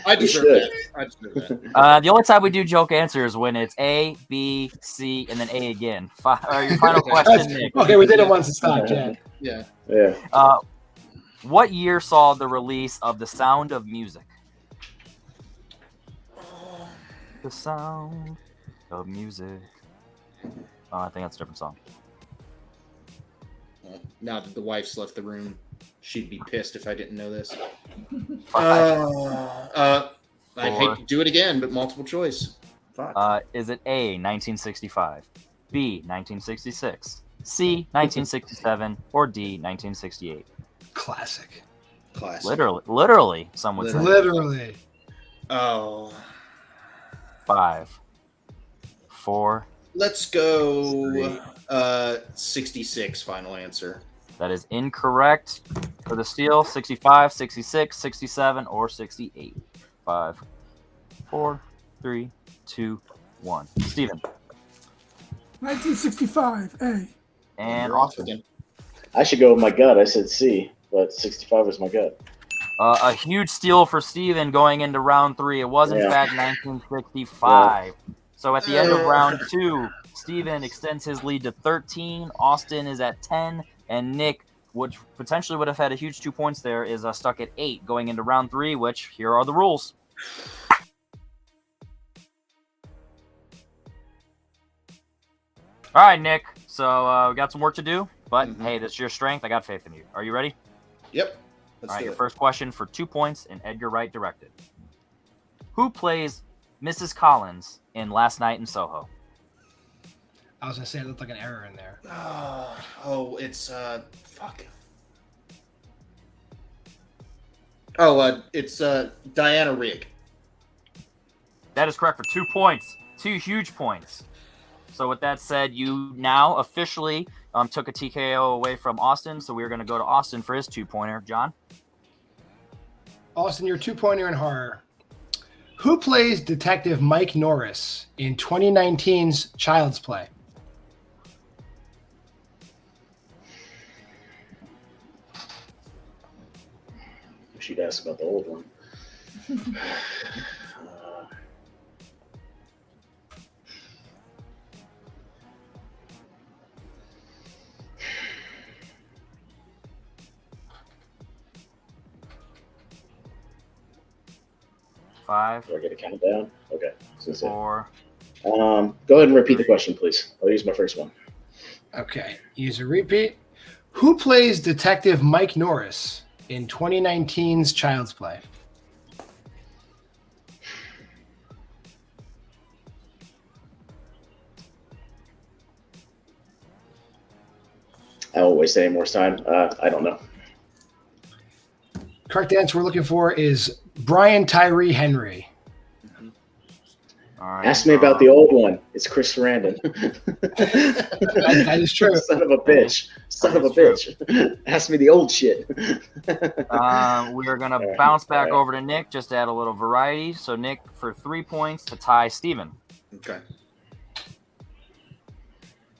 Speaker 5: I deserve that. I deserve that.
Speaker 3: The only time we do joke answers when it's A, B, C, and then A again. Your final question, Nick.
Speaker 4: Okay, we did it once and stopped. Yeah.
Speaker 5: Yeah.
Speaker 1: Yeah.
Speaker 3: What year saw the release of The Sound of Music? The Sound of Music. Oh, I think that's a different song.
Speaker 5: Now that the wife's left the room, she'd be pissed if I didn't know this.
Speaker 3: 5.
Speaker 5: I hate to do it again, but multiple choice. Fuck.
Speaker 3: Is it A, 1965, B, 1966, C, 1967, or D, 1968?
Speaker 4: Classic.
Speaker 5: Classic.
Speaker 3: Literally, some would say.
Speaker 4: Literally.
Speaker 5: Oh,
Speaker 3: 5, 4.
Speaker 5: let's go 66, final answer.
Speaker 3: That is incorrect for the steal. 65, 66, 67, or 68. 5, 4, 3, 2, 1. Steven.
Speaker 6: 1965. A.
Speaker 3: And
Speaker 5: You're off
Speaker 3: Austin.
Speaker 5: again.
Speaker 1: I should go with my gut. I said C, but 65 was my gut.
Speaker 3: A huge steal for Steven going into round 3. It was, in
Speaker 1: Yeah.
Speaker 3: fact, 1965. So at the end of round 2, Steven extends his lead to 13. Austin is at 10. And Nick, which potentially would have had a huge 2 points there, is stuck at 8 going into round 3, which here are the rules. All right, Nick. So we got some work to do, but hey, that's your strength. I got faith in you. Are you ready?
Speaker 5: Yep.
Speaker 3: All
Speaker 5: Let's
Speaker 3: right,
Speaker 5: do
Speaker 3: your
Speaker 5: it.
Speaker 3: first question for 2 points, and Edgar Wright directed. Who plays Mrs. Collins in Last Night in Soho?
Speaker 4: I was gonna say it looked like an error in there.
Speaker 5: Oh, it's fuck. Oh, it's Diana Rigg.
Speaker 3: That is correct for 2 points. 2 huge points. So with that said, you now officially took a TKO away from Austin, so we're going to go to Austin for his 2-pointer. John?
Speaker 4: Austin, your 2-pointer in horror. Who plays Detective Mike Norris in 2019's Child's Play?
Speaker 1: She'd ask about the old one.
Speaker 3: Five,
Speaker 1: Do I get a countdown? Okay. So
Speaker 3: 4.
Speaker 1: go ahead and repeat the question, please. I'll use my first one.
Speaker 4: Okay, use a repeat. Who plays Detective Mike Norris in 2019's Child's Play?
Speaker 1: I won't waste any more time. I don't know.
Speaker 4: Correct answer we're looking for is Brian Tyree Henry.
Speaker 3: All right.
Speaker 1: Ask me about the old one. It's Chris Sarandon.
Speaker 4: That is true.
Speaker 1: Son of a bitch. Son of a bitch. Ask me the old shit.
Speaker 3: We are going to bounce back over to Nick just to add a little variety. So, Nick, for 3 points to tie Steven.
Speaker 5: Okay.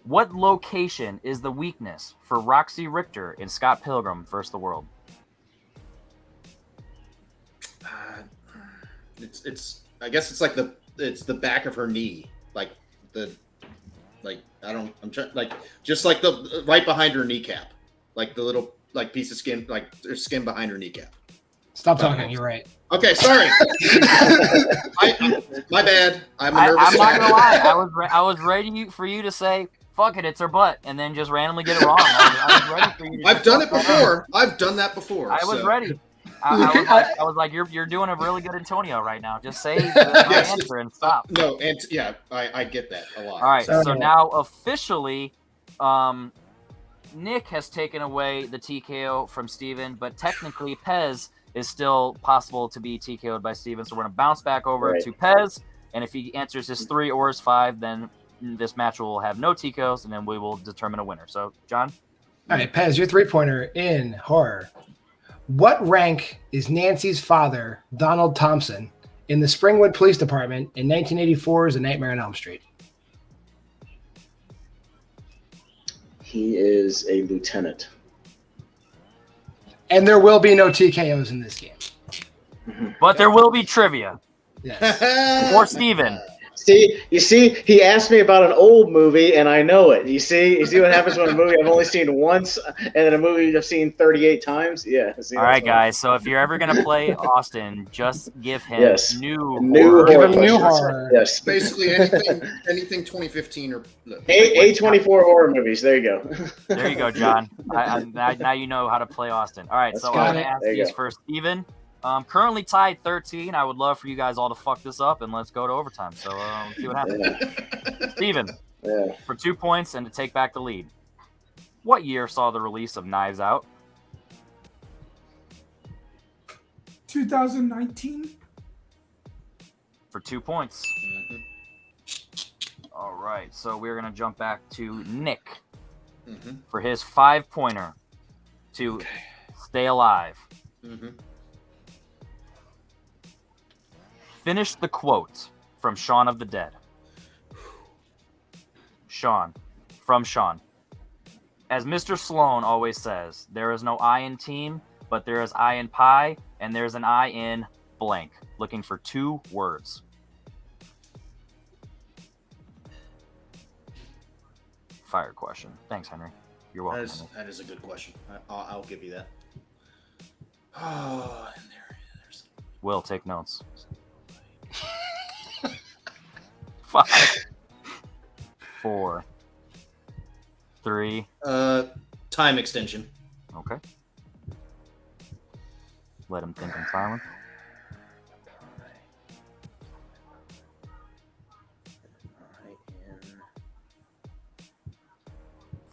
Speaker 3: What location is the weakness for Roxy Richter in Scott Pilgrim vs. the World?
Speaker 5: It's I guess it's like the back of her knee, I'm trying, like just like the right behind her kneecap, like the little like piece of skin, like there's skin behind her kneecap.
Speaker 4: Stop talking. You're right.
Speaker 5: Okay, sorry. My bad. I'm a nervous.
Speaker 3: I'm not gonna lie. I was ready for you to say "fuck it, it's her butt," and then just randomly get it wrong. I was ready for you. To
Speaker 5: I've done it before. I've done that before.
Speaker 3: I was
Speaker 5: so.
Speaker 3: ready. I was like, you're doing a really good Antonio right now. Just say the right answer and stop.
Speaker 5: No, and yeah, I get that a lot.
Speaker 3: All right,
Speaker 4: So-
Speaker 3: so now officially, Nick has taken away the TKO from Steven, but technically Pez is still possible to be TKO'd by Steven. So we're going to bounce back over to Pez, and if he answers his 3 or his 5, then this match will have no TKOs, and then we will determine a winner. So, John?
Speaker 4: All right, Pez, your 3-pointer in horror. What rank is Nancy's father, Donald Thompson, in the Springwood Police Department in 1984's A Nightmare on Elm Street?
Speaker 1: He is a lieutenant.
Speaker 4: And there will be no TKOs in this game.
Speaker 3: But there will be trivia
Speaker 4: Yes.
Speaker 3: for Steven.
Speaker 1: You see, he asked me about an old movie, and I know it. You see what happens when a movie I've only seen once, and then a movie I've seen 38 times. Yeah. See,
Speaker 3: All right, guys. So if you're ever gonna play Austin, just give him
Speaker 1: Yes.
Speaker 3: new
Speaker 1: New
Speaker 3: horror.
Speaker 4: Give him new
Speaker 1: questions.
Speaker 4: horror.
Speaker 1: Yes.
Speaker 5: Basically anything 2015 or
Speaker 1: A24 horror movies. There you go.
Speaker 3: There you go, John. Now you know how to play Austin. All right, so
Speaker 1: Let's
Speaker 3: I'm
Speaker 4: go.
Speaker 3: gonna ask
Speaker 1: There you
Speaker 3: these
Speaker 1: go.
Speaker 3: for Steven. Currently tied 13. I would love for you guys all to fuck this up, and let's go to overtime. So let's see what happens.
Speaker 1: Yeah.
Speaker 3: Steven,
Speaker 1: Yeah.
Speaker 3: for 2 points and to take back the lead. What year saw the release of Knives Out?
Speaker 6: 2019.
Speaker 3: for 2 points.
Speaker 5: Mhm.
Speaker 3: All right, so we're going to jump back to Nick
Speaker 5: Mhm.
Speaker 3: for his 5-pointer to stay alive.
Speaker 5: Mhm.
Speaker 3: Finish the quote from Shaun of the Dead. Sean. As Mr. Sloan always says, there is no I in team, but there is I in pie, and there's an I in blank. Looking for 2 words. Fire question. Thanks, Henry. You're welcome. Henry.
Speaker 5: That is a good question. I'll give you that. Oh, and there's.
Speaker 3: Will, take notes. 5, 4, 3.
Speaker 5: Time extension.
Speaker 3: Okay. Let him think in silence.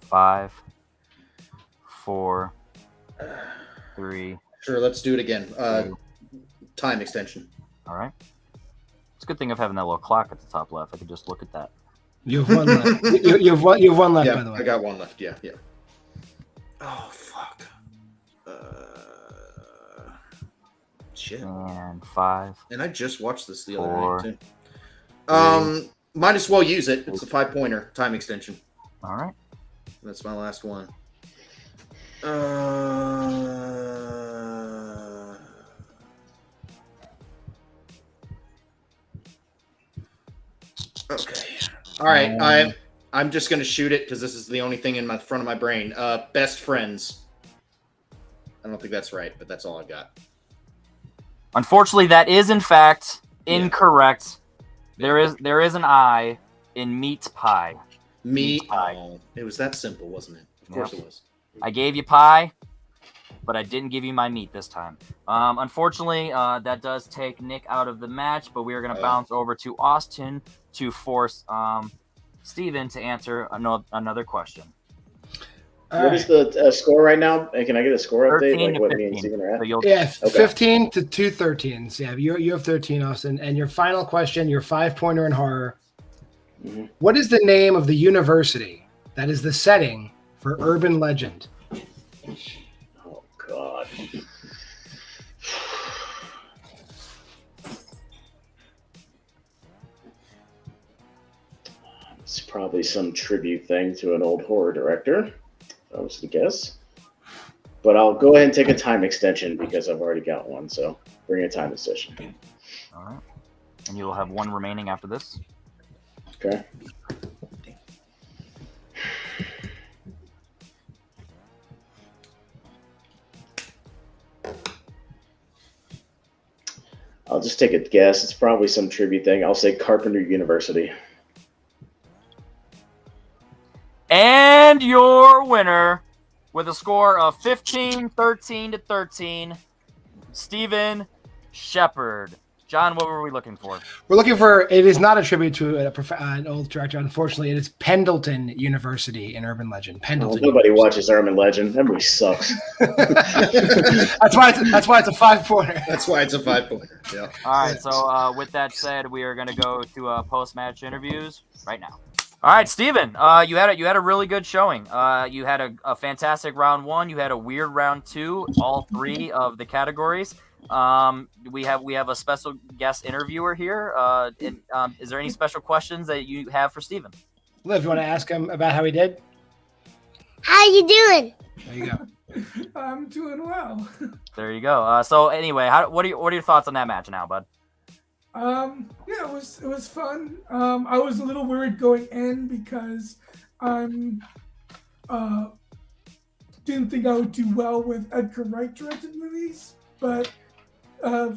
Speaker 3: 5, 4, 3.
Speaker 5: Sure, let's do it again. Time extension.
Speaker 3: All right. It's a good thing of having that little clock at the top left. I could just look at that.
Speaker 4: You have one left. You have one left,
Speaker 5: Yeah,
Speaker 4: by the way.
Speaker 5: I got one left. Yeah. Oh, fuck. Shit.
Speaker 3: And 5.
Speaker 5: And I just watched this the other
Speaker 3: 4,
Speaker 5: night, too. Might as well use it. It's a 5-pointer time extension.
Speaker 3: All right.
Speaker 5: That's my last one. Okay. All right. I'm just gonna shoot it because this is the only thing in my front of my brain. Best friends. I don't think that's right, but that's all I got.
Speaker 3: Unfortunately, that is in fact incorrect. There is an I in meat pie.
Speaker 5: Meat
Speaker 3: pie.
Speaker 5: Oh, it was that simple, wasn't it? Of course it was.
Speaker 3: I gave you pie, but I didn't give you my meat this time. Unfortunately, that does take Nick out of the match, but we are going to bounce over to Austin to force Steven to answer another question.
Speaker 1: What is the score right now? And can I get a score update?
Speaker 3: 13
Speaker 1: Like
Speaker 3: to
Speaker 1: what me and
Speaker 3: 15.
Speaker 1: Steven are at?
Speaker 3: So you'll,
Speaker 4: Yeah,
Speaker 1: Okay.
Speaker 4: 15 to 2 13s. Yeah, you have 13, Austin. And your final question, your 5-pointer in horror.
Speaker 1: Mm-hmm.
Speaker 4: What is the name of the university that is the setting for urban legend?
Speaker 1: Oh, God. It's probably some tribute thing to an old horror director, if I was to guess. But I'll go ahead and take a time extension because I've already got one. So bring a time extension.
Speaker 3: all right. And you'll have 1 remaining after this.
Speaker 1: Okay. I'll just take a guess. It's probably some tribute thing. I'll say Carpenter University.
Speaker 3: And your winner with a score of 15-13 to 13, Steven Shepard. John, what were we looking for?
Speaker 4: We're looking for, it is not a tribute to an old director, unfortunately. It is Pendleton University in Urban Legend. Pendleton.
Speaker 1: Nobody watches Urban Legend. That movie sucks.
Speaker 4: That's why it's a 5-pointer.
Speaker 5: That's why it's a 5-pointer. Yeah.
Speaker 3: All right, so with that said, we are going to go to post-match interviews right now. All right, Steven, you had a really good showing. You had a fantastic round 1. You had a weird round 2, all 3 of the categories. We have a special guest interviewer here. Is there any special questions that you have for Steven?
Speaker 4: Liv, you want to ask him about how he did?
Speaker 7: How you doing?
Speaker 4: There you go.
Speaker 6: I'm doing well.
Speaker 3: There you go. So anyway, what are your thoughts on that match now, bud?
Speaker 6: Yeah, it was fun. I was a little worried going in because didn't think I would do well with Edgar Wright directed movies, but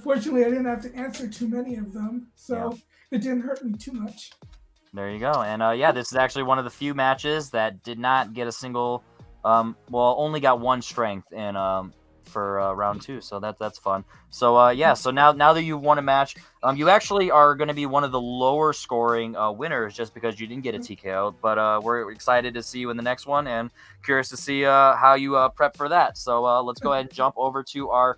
Speaker 6: fortunately I didn't have to answer too many of them, so it didn't hurt me too much.
Speaker 3: There you go. And this is actually one of the few matches that did not get a single, only got 1 strength in for round 2, so that's fun. So so now that you've won a match, you actually are going to be one of the lower scoring winners just because you didn't get a TKO, but we're excited to see you in the next one and curious to see how you prep for that. So let's go ahead and jump over to our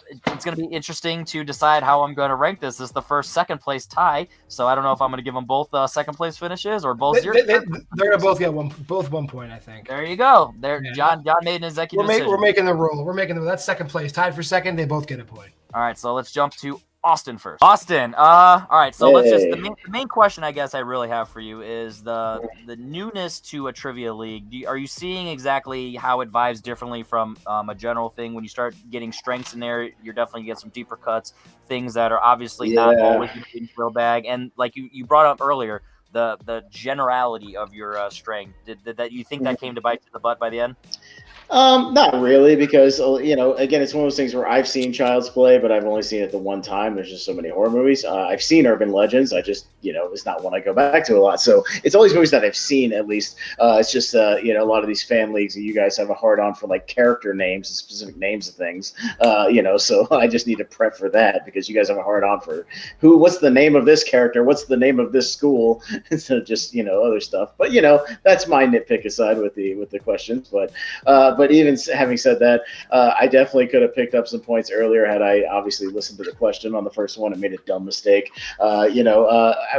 Speaker 3: it's going to be interesting to decide how I'm going to rank this. This is the first second place tie, so I don't know if I'm going to give them both second place finishes or both zero.
Speaker 4: They're gonna both get one point, I think.
Speaker 3: There you go. There,
Speaker 4: Yeah.
Speaker 3: John made an executive decision.
Speaker 4: We're making the rule. That's second place, tied for second. They both get a point.
Speaker 3: All right, so let's jump to Austin first. Austin, all right, so let's just
Speaker 1: Hey.
Speaker 3: the main question I guess I really have for you is the newness to a trivia league. Are you seeing exactly how it vibes differently from a general thing? When you start getting strengths in there, you're definitely get some deeper cuts, things that are obviously not always in your bag. And like you brought up earlier, the generality of your strength. Did that you think that came to bite you in the butt by the end?
Speaker 1: Not really, because again, it's one of those things where I've seen Child's Play, but I've only seen it the one time. There's just so many horror movies. I've seen Urban Legends. I just, it's not one I go back to a lot. So it's all these movies that I've seen at least. It's just, a lot of these fan leagues that you guys have a hard on for like character names and specific names of things. So I just need to prep for that because you guys have a hard on for what's the name of this character? What's the name of this school? Instead of just, other stuff. But, that's my nitpick aside with the questions. But even having said that, I definitely could have picked up some points earlier had I obviously listened to the question on the first one and made a dumb mistake.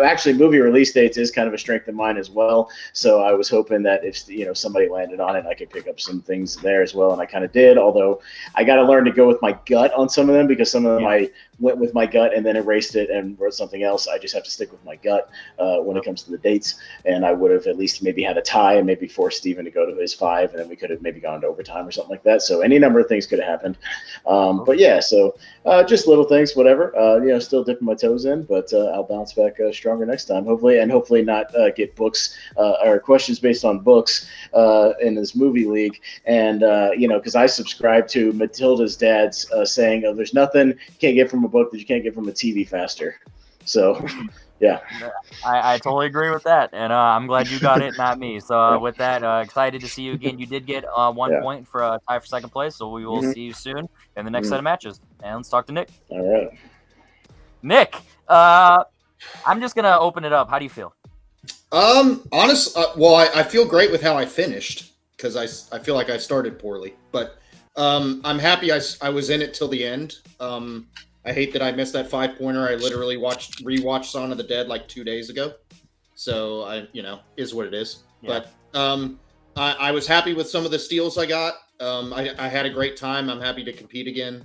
Speaker 1: Actually, movie release dates is kind of a strength of mine as well. So I was hoping that if somebody landed on it, I could pick up some things there as well, and I kind of did. Although I got to learn to go with my gut on some of them because some of them I went with my gut and then erased it and wrote something else. I just have to stick with my gut when it comes to the dates, and I would have at least maybe had a tie and maybe forced Steven to go to his 5, and then we could have maybe gone to overtime or something like that. So any number of things could have happened. But yeah, so just little things, whatever. Still dipping my toes in, but I'll bounce back stronger next time, hopefully not get books or questions based on books in this movie league. And because I subscribe to Matilda's dad's saying, "Oh, there's nothing you can't get from a book that you can't get from a TV faster." So. Yeah,
Speaker 3: I totally agree with that, and I'm glad you got it, not me. So with that, excited to see you again. You did get 1 point for a tie for second place, so we will see you soon in the next set of matches. And let's talk to Nick.
Speaker 1: All right,
Speaker 3: Nick. I'm just gonna open it up. How do you feel?
Speaker 5: I feel great with how I finished because I feel like I started poorly, but I'm happy I was in it till the end. I hate that I missed that 5-pointer. I literally rewatched Shaun of the Dead like 2 days ago. So is what it is.
Speaker 3: Yeah.
Speaker 5: But I was happy with some of the steals I got. I had a great time. I'm happy to compete again.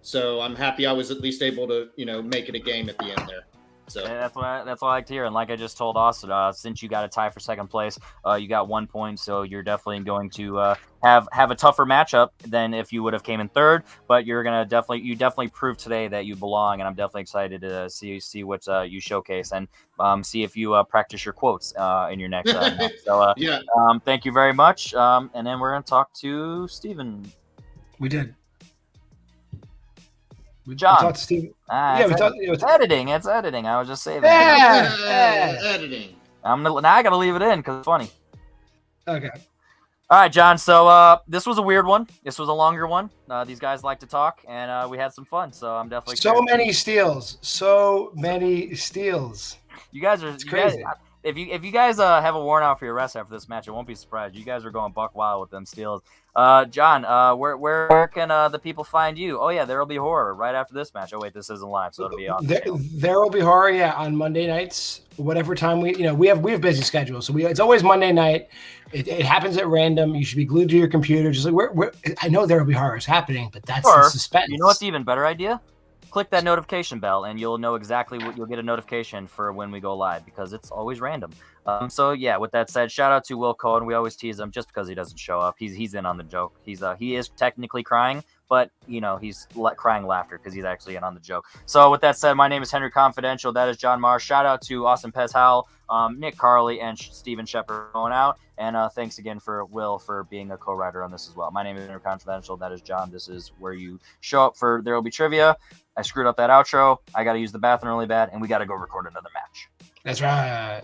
Speaker 5: So I'm happy I was at least able to, make it a game at the end there. So
Speaker 3: yeah, that's what I like to hear. And like I just told Austin, since you got a tie for second place, you got 1 point, so you're definitely going to have a tougher matchup than if you would have came in third. But you're gonna definitely prove today that you belong, and I'm definitely excited to see what you showcase and see if you practice your quotes in your next match. So
Speaker 5: yeah.
Speaker 3: Thank you very much. And then we're gonna talk to Steven.
Speaker 4: We did.
Speaker 3: John.
Speaker 4: We talked to Steve.
Speaker 3: It's editing. It's editing. I was just saying
Speaker 4: that.
Speaker 5: Editing.
Speaker 3: I gotta leave it in because it's funny.
Speaker 4: Okay.
Speaker 3: All right, John. So this was a weird one. This was a longer one. These guys like to talk, and we had some fun. So I'm definitely
Speaker 4: many steals. So many steals.
Speaker 3: You guys are
Speaker 4: crazy.
Speaker 3: If you guys have a warrant out for your arrest after this match, I won't be surprised. You guys are going buck wild with them steals. John, where can the people find you? Oh yeah, there will be horror right after this match. Oh wait, this isn't live, so it'll be on.
Speaker 4: There will be horror, on Monday nights, whatever time we have busy schedules, so it's always Monday night. It happens at random. You should be glued to your computer. Just like I know there will be horror is happening, but that's the suspense.
Speaker 3: You know what's the even better idea? Click that notification bell, and you'll know exactly what you'll get a notification for when we go live because it's always random. So yeah, with that said, shout out to Will Cohen. We always tease him just because he doesn't show up. He's in on the joke. He is technically crying, but he's crying laughter because he's actually in on the joke. So with that said, my name is Henry Confidential. That is John Marr. Shout out to Austin Pez Howell, Nick Carley, and Steven Shepard going out. And thanks again for Will for being a co-writer on this as well. My name is Henry Confidential. That is John. This is where you show up for There Will Be Trivia. I screwed up that outro. I got to use the bathroom really bad, and we got to go record another match.
Speaker 4: That's right.